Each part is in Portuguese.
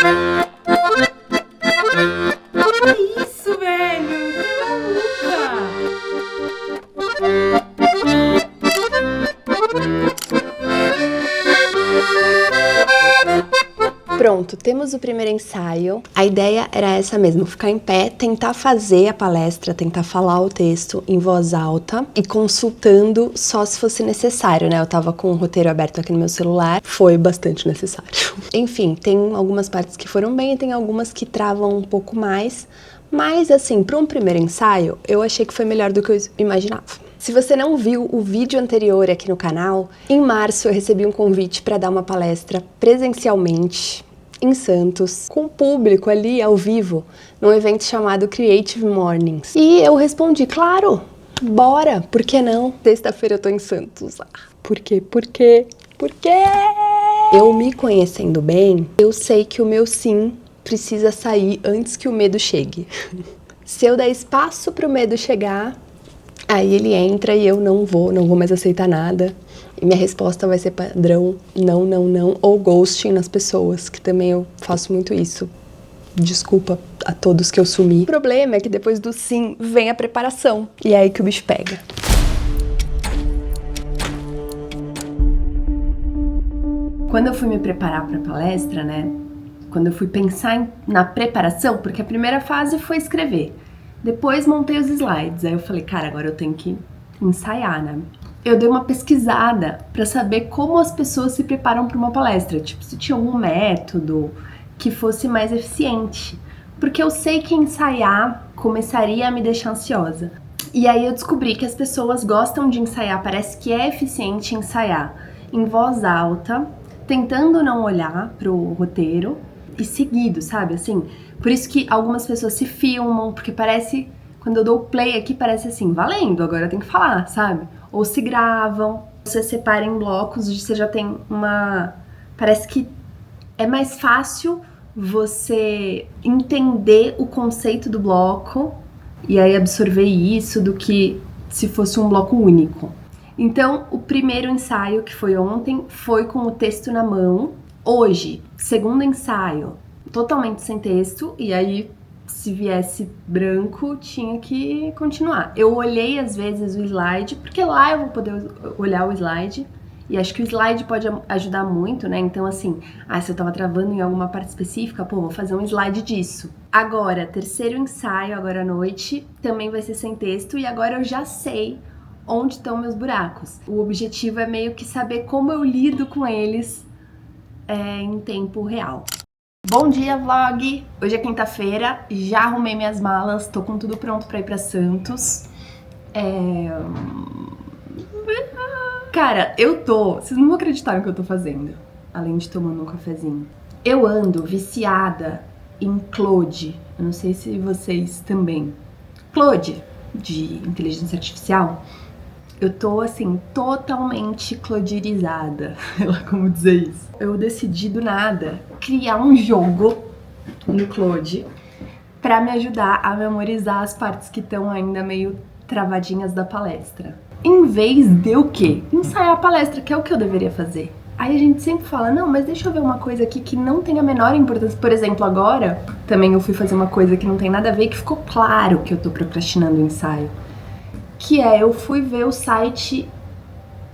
Que isso, velho? Que Pronto, temos o primeiro ensaio. A ideia era essa mesmo, ficar em pé, tentar fazer a palestra, tentar falar o texto em voz alta e consultando só se fosse necessário, né? Eu tava com o roteiro aberto aqui no meu celular, foi bastante necessário. Enfim, tem algumas partes que foram bem e tem algumas que travam um pouco mais, mas assim, para um primeiro ensaio, eu achei que foi melhor do que eu imaginava. Se você não viu o vídeo anterior aqui no canal, em março eu recebi um convite para dar uma palestra presencialmente em Santos, com o público ali ao vivo, num evento chamado Creative Mornings. E eu respondi, claro, bora, por que não? Sexta-feira eu tô em Santos. Por quê? Por quê? Por quê? Eu me conhecendo bem, eu sei que o meu sim precisa sair antes que o medo chegue. Se eu der espaço pro medo chegar, aí ele entra e eu não vou mais aceitar nada. E minha resposta vai ser padrão, não, não, não, ou ghosting nas pessoas, que também eu faço muito isso. Desculpa a todos que eu sumi. O problema é que depois do sim vem a preparação, e é aí que o bicho pega. Quando eu fui me preparar para a palestra, né, quando eu fui pensar na preparação, porque a primeira fase foi escrever, depois montei os slides, aí eu falei, cara, agora eu tenho que ensaiar, né? Eu dei uma pesquisada para saber como as pessoas se preparam para uma palestra, tipo, se tinha algum método que fosse mais eficiente, porque eu sei que ensaiar começaria a me deixar ansiosa. E aí eu descobri que as pessoas gostam de ensaiar, parece que é eficiente ensaiar em voz alta, tentando não olhar pro roteiro e seguido, sabe, assim? Por isso que algumas pessoas se filmam, porque parece, quando eu dou o play aqui, parece assim, valendo, agora eu tenho que falar, sabe? Ou se gravam, você separa em blocos, você já tem uma... Parece que é mais fácil você entender o conceito do bloco e aí absorver isso do que se fosse um bloco único. Então, o primeiro ensaio, que foi ontem, foi com o texto na mão. Hoje, segundo ensaio, totalmente sem texto, e aí se viesse branco, tinha que continuar. Eu olhei às vezes o slide, porque lá eu vou poder olhar o slide, e acho que o slide pode ajudar muito, né? Então assim, se eu tava travando em alguma parte específica, pô, vou fazer um slide disso. Agora, terceiro ensaio, agora à noite, também vai ser sem texto, e agora eu já sei onde estão meus buracos. O objetivo é meio que saber como eu lido com eles em tempo real. Bom dia, vlog! Hoje é quinta-feira, já arrumei minhas malas, tô com tudo pronto pra ir pra Santos. Cara, vocês não vão acreditar no que eu tô fazendo, além de tomando um cafezinho. Eu ando viciada em Claude, eu não sei se vocês também. Claude, de inteligência artificial. Eu tô, assim, totalmente clodirizada, sei lá como dizer isso. Eu decidi do nada criar um jogo no Claude pra me ajudar a memorizar as partes que estão ainda meio travadinhas da palestra. Em vez de o quê? Ensaiar a palestra, que é o que eu deveria fazer. Aí a gente sempre fala, não, mas deixa eu ver uma coisa aqui que não tem a menor importância. Por exemplo, agora, também eu fui fazer uma coisa que não tem nada a ver, que ficou claro que eu tô procrastinando o ensaio. Que eu fui ver o site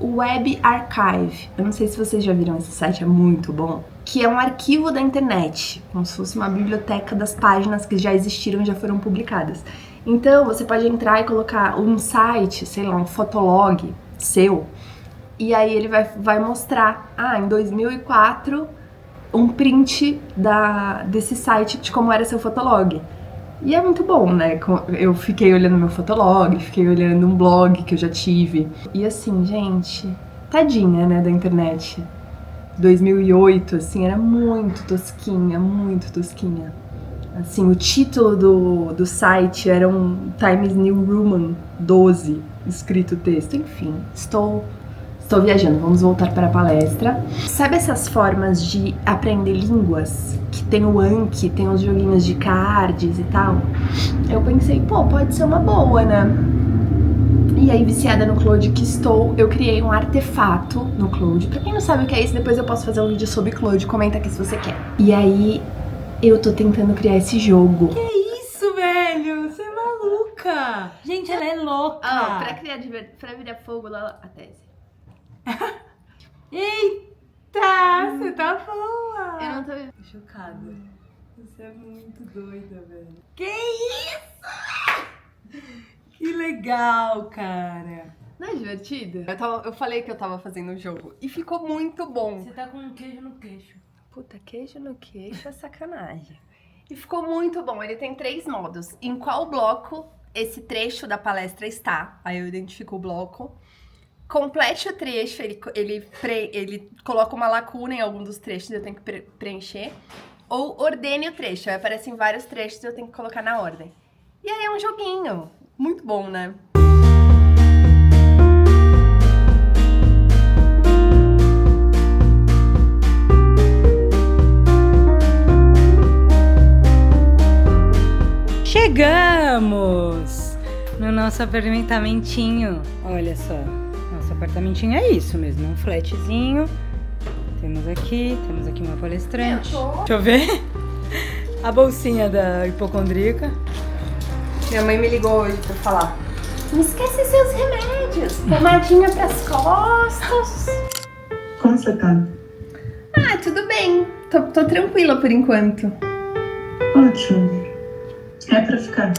Web Archive. Eu não sei se vocês já viram esse site, é muito bom. Que é um arquivo da internet, como se fosse uma biblioteca das páginas que já existiram e já foram publicadas. Então, você pode entrar e colocar um site, sei lá, um fotolog seu, e aí ele vai mostrar, em 2004, um print desse site de como era seu fotolog. E é muito bom, né? Eu fiquei olhando meu fotolog, fiquei olhando um blog que eu já tive. E assim, gente, tadinha, né, da internet. 2008, assim, era muito tosquinha, muito tosquinha. Assim, o título do site era um Times New Roman 12, escrito texto. Enfim, estou viajando, vamos voltar para a palestra. Sabe essas formas de aprender línguas? Que tem o Anki, tem os joguinhos de cards e tal? Eu pensei, pô, pode ser uma boa, né? E aí, viciada no Claude que estou, eu criei um artefato no Claude. Pra quem não sabe o que é isso, depois eu posso fazer um vídeo sobre Claude, comenta aqui se você quer. E aí, Eu tô tentando criar esse jogo. Que isso, velho? Você é maluca. Gente, ela é louca. Pra virar fogo, lá a tese. Eita, você tá boa. Eu não tô... Tô chocada. Você é muito doida, velho. Que isso? Que legal, cara. Não é divertido? Eu falei que eu tava fazendo um jogo e ficou muito bom. Você tá com um queijo no queixo. Puta, queijo no queixo é sacanagem. E ficou muito bom. Ele tem 3 modos. Em qual bloco esse trecho da palestra está? Aí eu identifico o bloco. Complete o trecho, ele coloca uma lacuna em algum dos trechos, eu tenho que preencher. Ou ordene o trecho, aí aparecem vários trechos e eu tenho que colocar na ordem. E aí é um joguinho. Muito bom, né? Chegamos no nosso apartamentinho. Olha só, nosso apartamentinho é isso mesmo, um flatzinho. Temos aqui uma palestrante. Deixa eu ver. A bolsinha da hipocondríaca. Minha mãe me ligou hoje pra falar: não esquece seus remédios, pomadinha pras costas. Como você tá? Ah, tudo bem. Tô tranquila por enquanto. Ótimo. É pra ficar.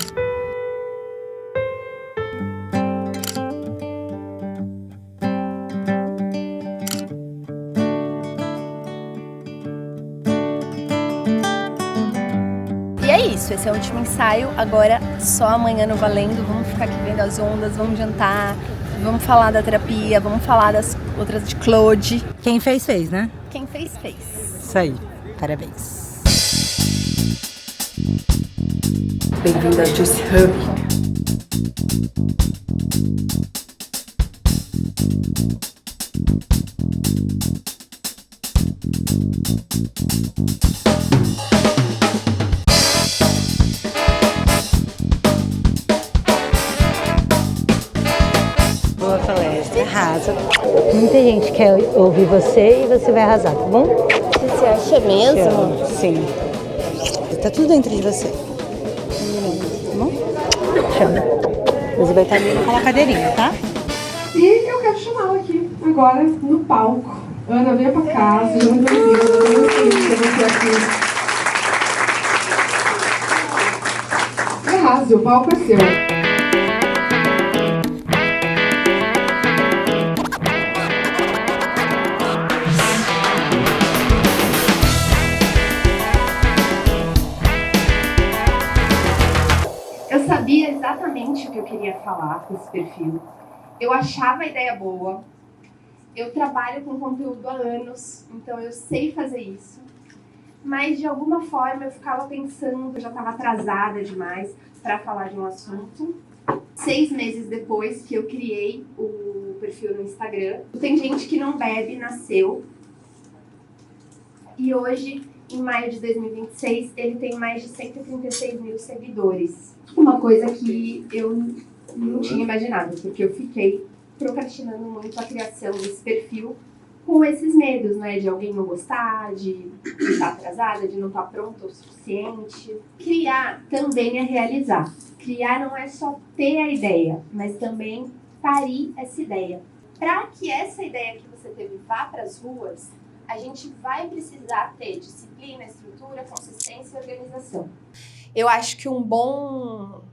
E é isso, esse é o último ensaio. Agora só amanhã no Valendo. Vamos ficar aqui vendo as ondas, vamos jantar, vamos falar da terapia, vamos falar das outras de Claude. Quem fez, fez, né? Quem fez, fez. Isso aí, parabéns. Bem-vindo ao Juice Hub. Boa palestra, arrasa. Muita gente quer ouvir você e você vai arrasar, tá bom? Você acha mesmo? Sim. Tá tudo dentro de você. Tá bom? Chama. Você vai estar ali naquela cadeirinha, tá? E eu quero chamá-la aqui, agora, no palco. Ana, venha pra cá, seja muito bem-vinda. Eu não sei se você aqui. Arrase, o palco é seu. Eu sabia exatamente o que eu queria falar com esse perfil. Eu achava a ideia boa. Eu trabalho com conteúdo há anos, então eu sei fazer isso. Mas de alguma forma eu ficava pensando, eu já estava atrasada demais para falar de um assunto. 6 meses depois que eu criei o perfil no Instagram, tem gente que não bebe, nasceu. E hoje, em maio de 2026, ele tem mais de 136 mil seguidores. Uma coisa que eu não tinha imaginado, porque eu fiquei procrastinando muito a criação desse perfil com esses medos, né? De alguém não gostar, de estar atrasada, de não estar pronta o suficiente. Criar também é realizar. Criar não é só ter a ideia, mas também parir essa ideia. Para que essa ideia que você teve vá para as ruas, a gente vai precisar ter disciplina, estrutura, consistência e organização. Eu acho que um bom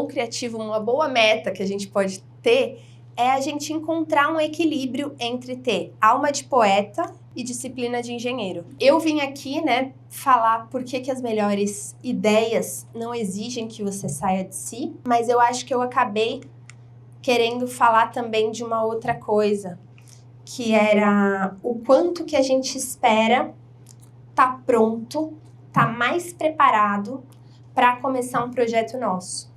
criativo, uma boa meta que a gente pode ter é a gente encontrar um equilíbrio entre ter alma de poeta e disciplina de engenheiro. Eu vim aqui, né, falar por que as melhores ideias não exigem que você saia de si, mas eu acho que eu acabei querendo falar também de uma outra coisa, que era o quanto que a gente espera tá pronto, tá mais preparado para começar um projeto nosso.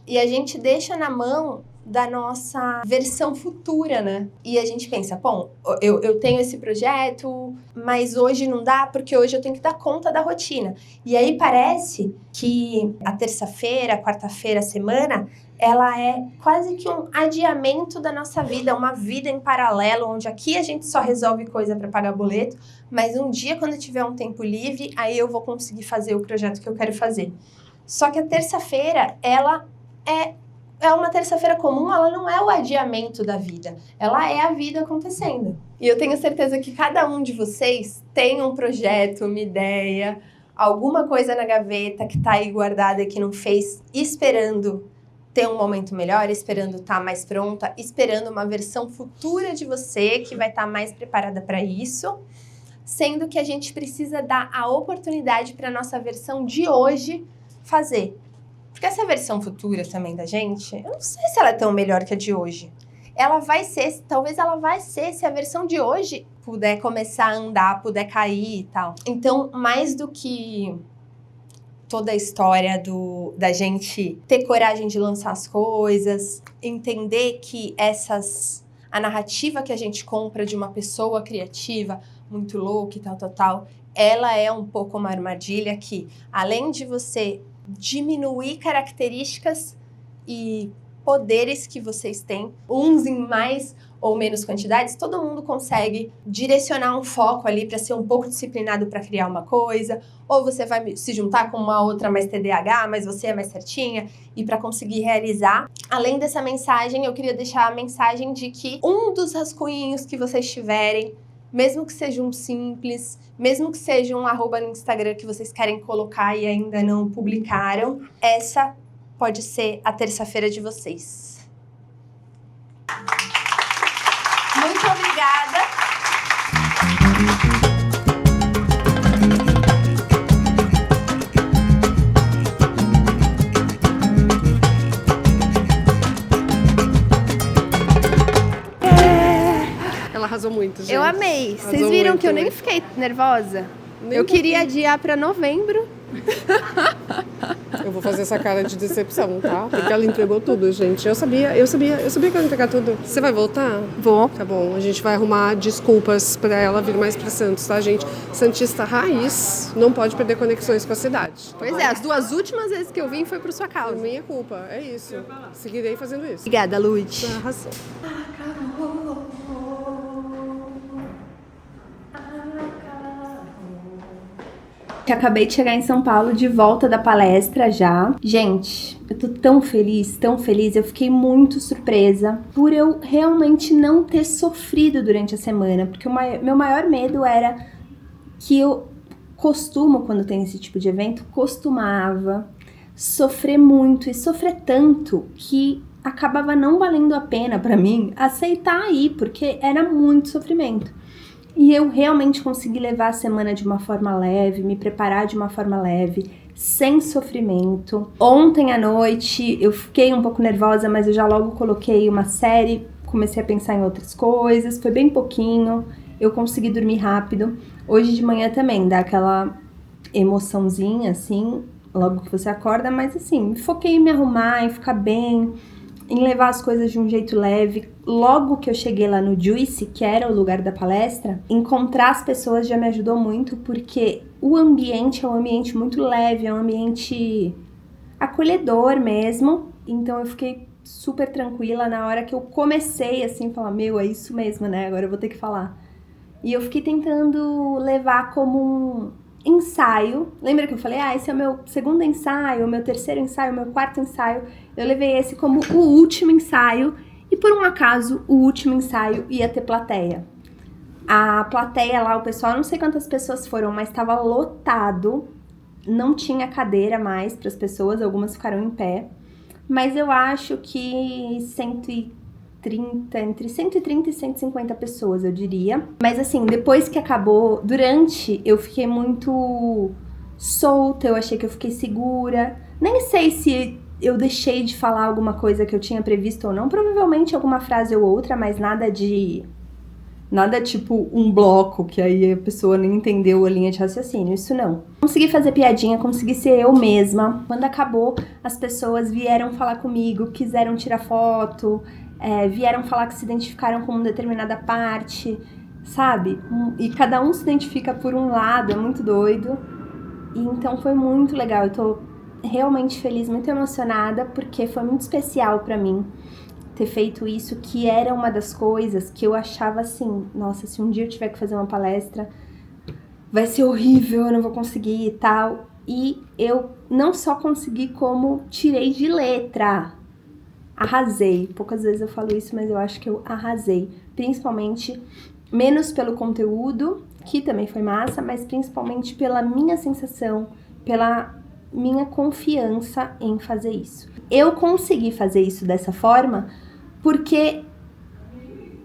E a gente deixa na mão da nossa versão futura, né? E a gente pensa, bom, eu tenho esse projeto, mas hoje não dá porque hoje eu tenho que dar conta da rotina. E aí parece que a terça-feira, a quarta-feira, a semana, ela é quase que um adiamento da nossa vida, uma vida em paralelo, onde aqui a gente só resolve coisa para pagar boleto, mas um dia, quando eu tiver um tempo livre, aí eu vou conseguir fazer o projeto que eu quero fazer. Só que a terça-feira, ela é uma terça-feira comum, ela não é o adiamento da vida, ela é a vida acontecendo. E eu tenho certeza que cada um de vocês tem um projeto, uma ideia, alguma coisa na gaveta que tá aí guardada e que não fez, esperando ter um momento melhor, esperando estar mais pronta, esperando uma versão futura de você que vai estar mais preparada para isso, sendo que a gente precisa dar a oportunidade para nossa versão de hoje fazer. Porque essa versão futura também da gente, eu não sei se ela é tão melhor que a de hoje. Ela vai ser, talvez ela vai ser se a versão de hoje puder começar a andar, puder cair e tal. Então, mais do que toda a história da gente ter coragem de lançar as coisas, entender que a narrativa que a gente compra de uma pessoa criativa, muito louca e tal, ela é um pouco uma armadilha que, além de você diminuir características e poderes que vocês têm, uns em mais ou menos quantidades, todo mundo consegue direcionar um foco ali para ser um pouco disciplinado para criar uma coisa, ou você vai se juntar com uma outra mais TDAH, mas você é mais certinha, e para conseguir realizar. Além dessa mensagem, eu queria deixar a mensagem de que um dos rascunhos que vocês tiverem, mesmo que seja um simples, mesmo que seja um @ no Instagram que vocês querem colocar e ainda não publicaram, essa pode ser a terça-feira de vocês. Muito obrigada. Ela arrasou muito, gente. Eu amei. Vocês Arrasou viram muito, que eu nem muito. fiquei nervosa? Nem eu queria pouquinho. adiar pra novembro. Eu vou fazer essa cara de decepção, tá? Porque ela entregou tudo, gente. Eu sabia que ela ia entregar tudo. Você vai voltar? Vou. Tá bom, a gente vai arrumar desculpas pra ela vir mais pra Santos, tá, gente? Santista raiz não pode perder conexões com a cidade. Pois é, as 2 últimas vezes que eu vim foi por sua Por causa. minha culpa, é isso. Seguirei fazendo isso. Obrigada, Lud. Arrasou. Que acabei de chegar em São Paulo, de volta da palestra já. Gente, eu tô tão feliz, eu fiquei muito surpresa por eu realmente não ter sofrido durante a semana, porque meu maior medo era que eu costumo, quando tem esse tipo de evento, costumava sofrer muito e sofrer tanto que acabava não valendo a pena pra mim aceitar ir, porque era muito sofrimento. E eu realmente consegui levar a semana de uma forma leve, me preparar de uma forma leve, sem sofrimento. Ontem à noite eu fiquei um pouco nervosa, mas eu já logo coloquei uma série, comecei a pensar em outras coisas, foi bem pouquinho, eu consegui dormir rápido. Hoje de manhã também dá aquela emoçãozinha, assim, logo que você acorda, mas assim, me foquei em me arrumar, em ficar bem, em levar as coisas de um jeito leve. Logo que eu cheguei lá no Juicy, que era o lugar da palestra, encontrar as pessoas já me ajudou muito, porque o ambiente é um ambiente muito leve, é um ambiente acolhedor mesmo. Então eu fiquei super tranquila na hora que eu comecei, assim, falar, meu, é isso mesmo, né? Agora eu vou ter que falar. E eu fiquei tentando levar como um ensaio. Lembra que eu falei, esse é o meu segundo ensaio, o meu terceiro ensaio, o meu quarto ensaio. Eu levei esse como o último ensaio e por um acaso o último ensaio ia ter plateia. A plateia lá, o pessoal, não sei quantas pessoas foram, mas estava lotado. Não tinha cadeira mais para as pessoas, algumas ficaram em pé. Mas eu acho que entre 130 e 150 pessoas, eu diria. Mas assim, depois que acabou, durante, eu fiquei muito solta, eu achei que eu fiquei segura. Nem sei se eu deixei de falar alguma coisa que eu tinha previsto ou não. Provavelmente alguma frase ou outra, mas nada de Nada tipo um bloco, que aí a pessoa nem entendeu a linha de raciocínio. Isso não. Consegui fazer piadinha, consegui ser eu mesma. Quando acabou, as pessoas vieram falar comigo, quiseram tirar foto, vieram falar que se identificaram com uma determinada parte, sabe? E cada um se identifica por um lado, é muito doido. E então foi muito legal. Eu tô realmente feliz, muito emocionada, porque foi muito especial pra mim ter feito isso, que era uma das coisas que eu achava assim, nossa, se um dia eu tiver que fazer uma palestra, vai ser horrível, eu não vou conseguir e tal. E eu não só consegui, como tirei de letra. Arrasei. Poucas vezes eu falo isso, mas eu acho que eu arrasei. Principalmente, menos pelo conteúdo, que também foi massa, mas principalmente pela minha sensação, pela minha confiança em fazer isso. Eu consegui fazer isso dessa forma porque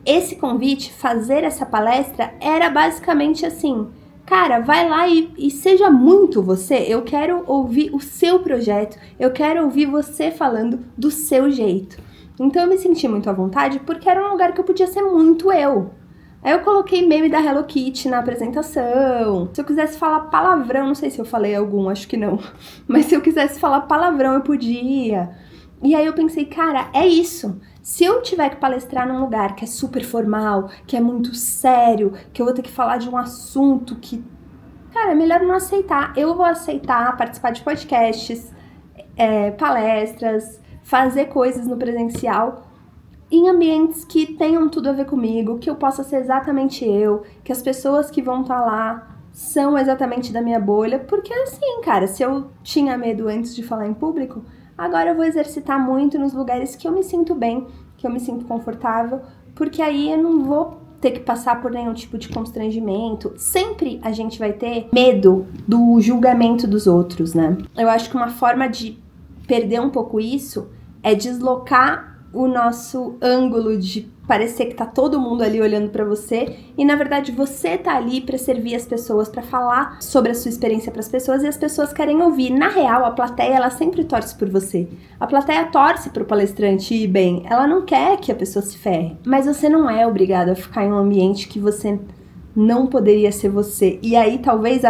esse convite, fazer essa palestra, era basicamente assim: cara, vai lá e seja muito você. Eu quero ouvir o seu projeto, eu quero ouvir você falando do seu jeito. Então eu me senti muito à vontade porque era um lugar que eu podia ser muito eu. Aí eu coloquei meme da Hello Kitty na apresentação. Se eu quisesse falar palavrão, não sei se eu falei algum, acho que não. Mas se eu quisesse falar palavrão, eu podia. E aí eu pensei, cara, é isso. Se eu tiver que palestrar num lugar que é super formal, que é muito sério, que eu vou ter que falar de um assunto que... Cara, é melhor não aceitar. Eu vou aceitar participar de podcasts, palestras, fazer coisas no presencial em ambientes que tenham tudo a ver comigo, que eu possa ser exatamente eu, que as pessoas que vão estar lá são exatamente da minha bolha, porque assim, cara, se eu tinha medo antes de falar em público, agora eu vou exercitar muito nos lugares que eu me sinto bem, que eu me sinto confortável, porque aí eu não vou ter que passar por nenhum tipo de constrangimento. Sempre a gente vai ter medo do julgamento dos outros, né? Eu acho que uma forma de perder um pouco isso é deslocar o nosso ângulo de parecer que tá todo mundo ali olhando pra você e na verdade você tá ali pra servir as pessoas, pra falar sobre a sua experiência pras pessoas e as pessoas querem ouvir. Na real, a plateia, ela sempre torce por você. A plateia torce pro palestrante ir bem, ela não quer que a pessoa se ferre. Mas você não é obrigado a ficar em um ambiente que você não poderia ser você. E aí talvez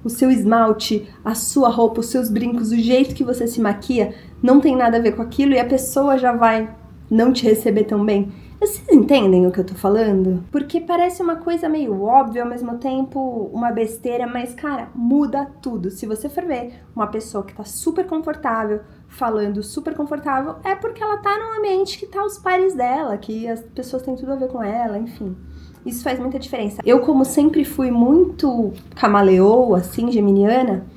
o seu esmalte, a sua roupa, os seus brincos, o jeito que você se maquia não tem nada a ver com aquilo e a pessoa já vai não te receber tão bem. Vocês entendem o que eu tô falando? Porque parece uma coisa meio óbvia, ao mesmo tempo uma besteira, mas, cara, muda tudo. Se você for ver uma pessoa que tá super confortável, falando super confortável, é porque ela tá num ambiente que tá os pares dela, que as pessoas têm tudo a ver com ela, enfim. Isso faz muita diferença. Eu, como sempre fui muito camaleoa, assim, geminiana,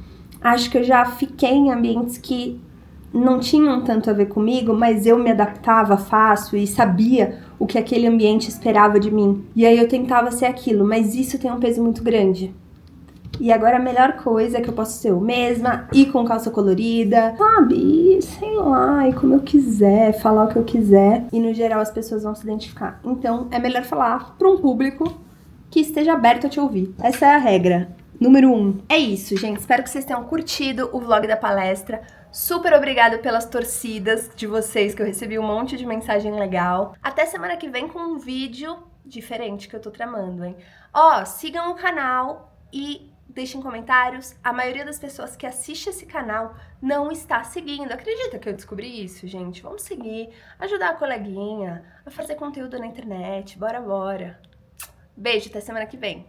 acho que eu já fiquei em ambientes que não tinham tanto a ver comigo, mas eu me adaptava fácil e sabia o que aquele ambiente esperava de mim. E aí eu tentava ser aquilo, mas isso tem um peso muito grande. E agora a melhor coisa é que eu posso ser eu mesma, ir com calça colorida, sabe? Sei lá, ir como eu quiser, falar o que eu quiser. E no geral as pessoas vão se identificar. Então é melhor falar para um público que esteja aberto a te ouvir. Essa é a regra. Número 1. É isso, gente. Espero que vocês tenham curtido o vlog da palestra. Super obrigada pelas torcidas de vocês, que eu recebi um monte de mensagem legal. Até semana que vem com um vídeo diferente que eu tô tramando, hein? Ó, sigam o canal e deixem comentários. A maioria das pessoas que assiste esse canal não está seguindo. Acredita que eu descobri isso, gente? Vamos seguir, ajudar a coleguinha a fazer conteúdo na internet. Bora, bora. Beijo, até semana que vem.